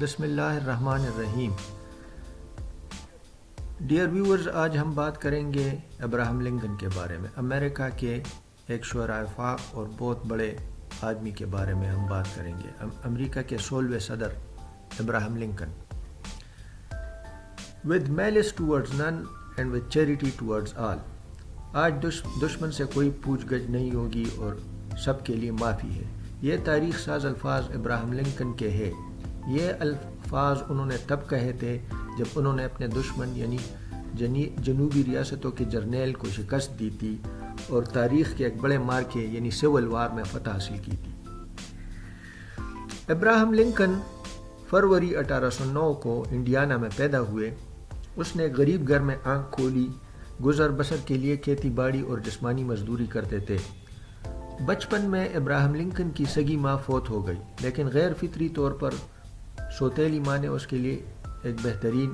بسم اللہ الرحمن الرحیم. ڈیئر ویورز، آج ہم بات کریں گے ابراہم لنکن کے بارے میں. امریکہ کے ایک شعراء فاق اور بہت بڑے آدمی کے بارے میں ہم بات کریں گے. امریکہ کے 16ویں صدر Abraham Lincoln. with malice towards none and with charity towards all. آج دشمن سے کوئی پوچھ گچھ نہیں ہوگی اور سب کے لیے معافی ہے. یہ تاریخ ساز الفاظ ابراہم لنکن کے ہیں. یہ الفاظ انہوں نے تب کہے تھے جب انہوں نے اپنے دشمن یعنی جنوبی ریاستوں کے جرنیل کو شکست دی تھی اور تاریخ کے ایک بڑے مارکے یعنی سول وار میں فتح حاصل کی تھی. ابراہم لنکن فروری 1809 کو انڈیانا میں پیدا ہوئے. اس نے غریب گھر میں آنکھ کھولی. گزر بسر کے لیے کھیتی باڑی اور جسمانی مزدوری کرتے تھے. بچپن میں ابراہم لنکن کی سگی ماں فوت ہو گئی، لیکن غیر فطری طور پر سوتیلی ماں نے اس کے لیے ایک بہترین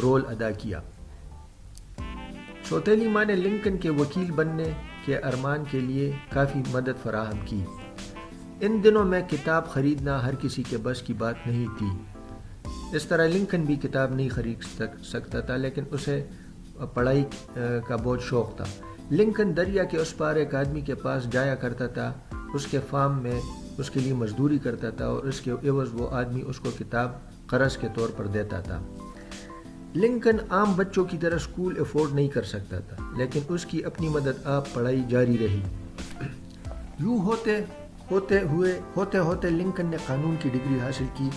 رول ادا کیا. سوتیلی ماں نے لنکن کے وکیل بننے کے ارمان کے لیے کافی مدد فراہم کی. ان دنوں میں کتاب خریدنا ہر کسی کے بس کی بات نہیں تھی. اس طرح لنکن بھی کتاب نہیں خرید سکتا تھا، لیکن اسے پڑھائی کا بہت شوق تھا. لنکن دریا کے اس پار ایک آدمی کے پاس جایا کرتا تھا. اس کے فارم میں اس کے لیے مزدوری کرتا تھا اور اس کے عوض وہ آدمی اس کو کتاب قرض کے طور پر دیتا تھا. لنکن عام بچوں کی طرح اسکول افورڈ نہیں کر سکتا تھا، لیکن اس کی اپنی مدد آپ پڑھائی جاری رہی. یوں ہوتے لنکن نے قانون کی ڈگری حاصل کی.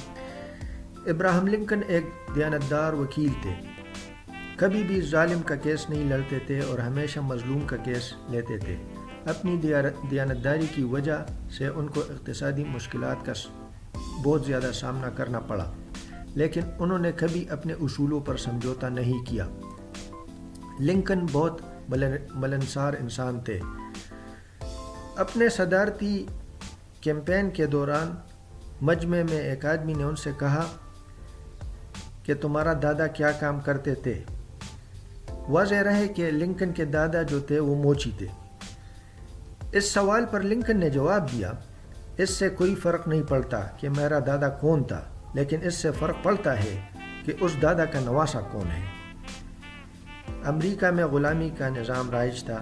ابراہم لنکن ایک دیانتدار وکیل تھے. کبھی بھی ظالم کا کیس نہیں لڑتے تھے اور ہمیشہ مظلوم کا کیس لیتے تھے. اپنی دیانتداری کی وجہ سے ان کو اقتصادی مشکلات کا بہت زیادہ سامنا کرنا پڑا، لیکن انہوں نے کبھی اپنے اصولوں پر سمجھوتا نہیں کیا. لنکن بہت ملنسار انسان تھے. اپنے صدارتی کیمپین کے دوران مجمع میں ایک آدمی نے ان سے کہا کہ تمہارا دادا کیا کام کرتے تھے؟ واضح رہے کہ لنکن کے دادا جو تھے وہ موچی تھے. اس سوال پر لنکن نے جواب دیا، اس سے کوئی فرق نہیں پڑتا کہ میرا دادا کون تھا، لیکن اس سے فرق پڑتا ہے کہ اس دادا کا نواسا کون ہے. امریکہ میں غلامی کا نظام رائج تھا.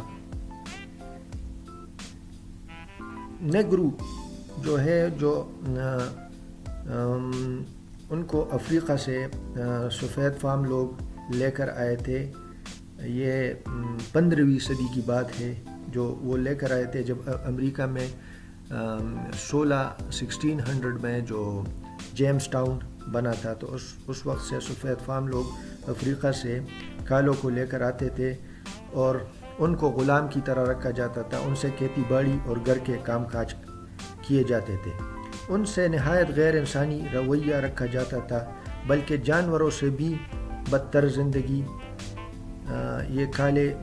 نیگرو جو ان کو افریقہ سے سفید فام لوگ لے کر آئے تھے. یہ 15ویں صدی کی بات ہے جو وہ لے کر آئے تھے جب امریکہ میں 1600 میں جو جیمز ٹاؤن بنا تھا. تو اس وقت سے سفید فام لوگ افریقہ سے کالوں کو لے کر آتے تھے اور ان کو غلام کی طرح رکھا جاتا تھا. ان سے کھیتی باڑی اور گھر کے کام کاج کیے جاتے تھے. ان سے نہایت غیر انسانی رویہ رکھا جاتا تھا، بلکہ جانوروں سے بھی بدتر زندگی یہ کالے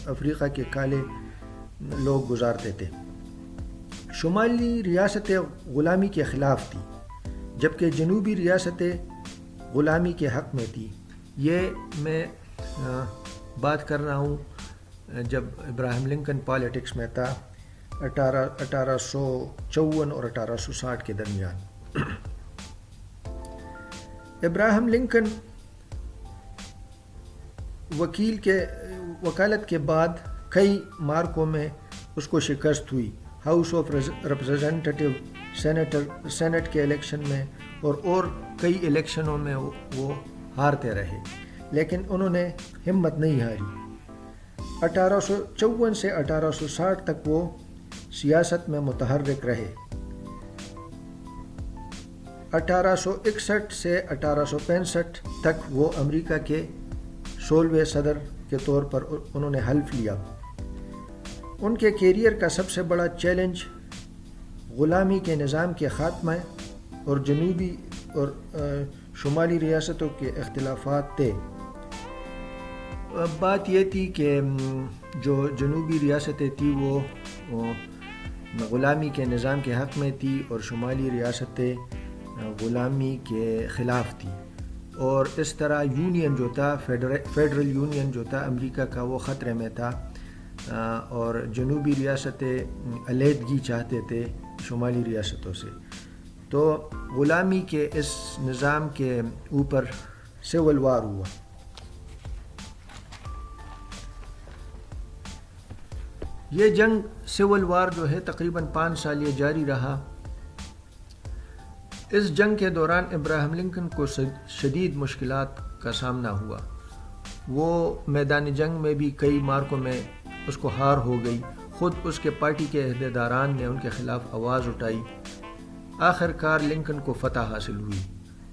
افریقہ کے کالے لوگ گزارتے تھے. شمالی ریاستیں غلامی کے خلاف تھی، جبکہ جنوبی ریاستیں غلامی کے حق میں تھی. یہ میں بات کر رہا ہوں جب ابراہم لنکن پالیٹکس میں تھا 1854 اور 1860 کے درمیان. ابراہم لنکن وکالت کے بعد کئی مارکوں میں اس کو شکست ہوئی. ہاؤس آف ریپریزنٹیٹیو سینٹ کے الیکشن میں اور کئی الیکشنوں میں وہ ہارتے رہے، لیکن انہوں نے ہمت نہیں ہاری. 1854 سے 1860 تک وہ سیاست میں متحرک رہے. 1861 سے 1865 تک وہ امریکہ کے 16ویں صدر کے طور پر انہوں نے حلف لیا. ان کے کیریئر کا سب سے بڑا چیلنج غلامی کے نظام کے خاتمہ اور جنوبی اور شمالی ریاستوں کے اختلافات تھے. بات یہ تھی کہ جو جنوبی ریاستیں تھیں وہ غلامی کے نظام کے حق میں تھی اور شمالی ریاستیں غلامی کے خلاف تھی. اور اس طرح یونین جو تھا فیڈرل یونین جو تھا امریکہ کا وہ خطرے میں تھا، اور جنوبی ریاستیں علیحدگی چاہتے تھے شمالی ریاستوں سے. تو غلامی کے اس نظام کے اوپر سول وار ہوا۔ یہ جنگ سول وار جو ہے تقریباً 5 سال یہ جاری رہا۔ اس جنگ کے دوران ابراہیم لنکن کو شدید مشکلات کا سامنا ہوا۔ وہ میدان جنگ میں بھی کئی مارکوں میں اس کو ہار ہو گئی۔ خود اس کے پارٹی کے عہدیداران نے ان کے خلاف آواز اٹھائی۔ آخر کار لنکن کو فتح حاصل ہوئی۔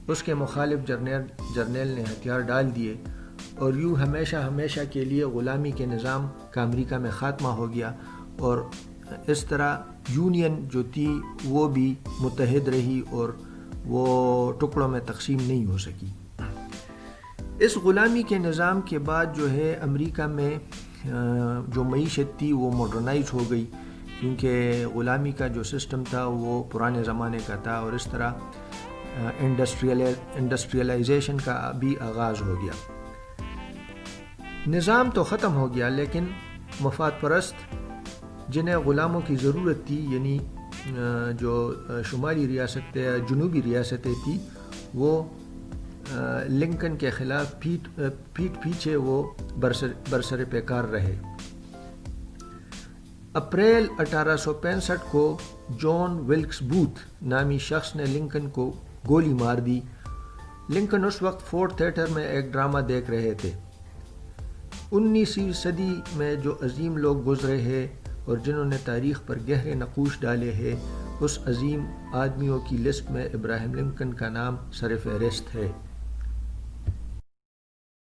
اس کے مخالف جرنیل نے ہتھیار ڈال دیے اور یوں ہمیشہ کے لیے غلامی کے نظام کا امریکہ میں خاتمہ ہو گیا، اور اس طرح یونین جو تھی وہ بھی متحد رہی اور وہ ٹکڑوں میں تقسیم نہیں ہو سکی۔ اس غلامی کے نظام کے بعد جو ہے امریکہ میں جو معیشت تھی وہ ماڈرنائز ہو گئی، کیونکہ غلامی کا جو سسٹم تھا وہ پرانے زمانے کا تھا، اور اس طرح انڈسٹریلائزیشن کا بھی آغاز ہو گیا۔ نظام تو ختم ہو گیا، لیکن مفاد پرست جنہیں غلاموں کی ضرورت تھی، یعنی جو شمالی ریاستیں جنوبی ریاستیں تھیں، وہ لنکن کے خلاف پیٹ پیچھے وہ برسر پیکار رہے۔ اپریل 1865 کو جان ولکس بوتھ نامی شخص نے لنکن کو گولی مار دی۔ لنکن اس وقت فورڈ تھیٹر میں ایک ڈرامہ دیکھ رہے تھے۔ 19ویں صدی میں جو عظیم لوگ گزرے ہیں اور جنہوں نے تاریخ پر گہرے نقوش ڈالے ہیں، اس عظیم آدمیوں کی لسٹ میں ابراہیم لنکن کا نام سر فہرست ہے۔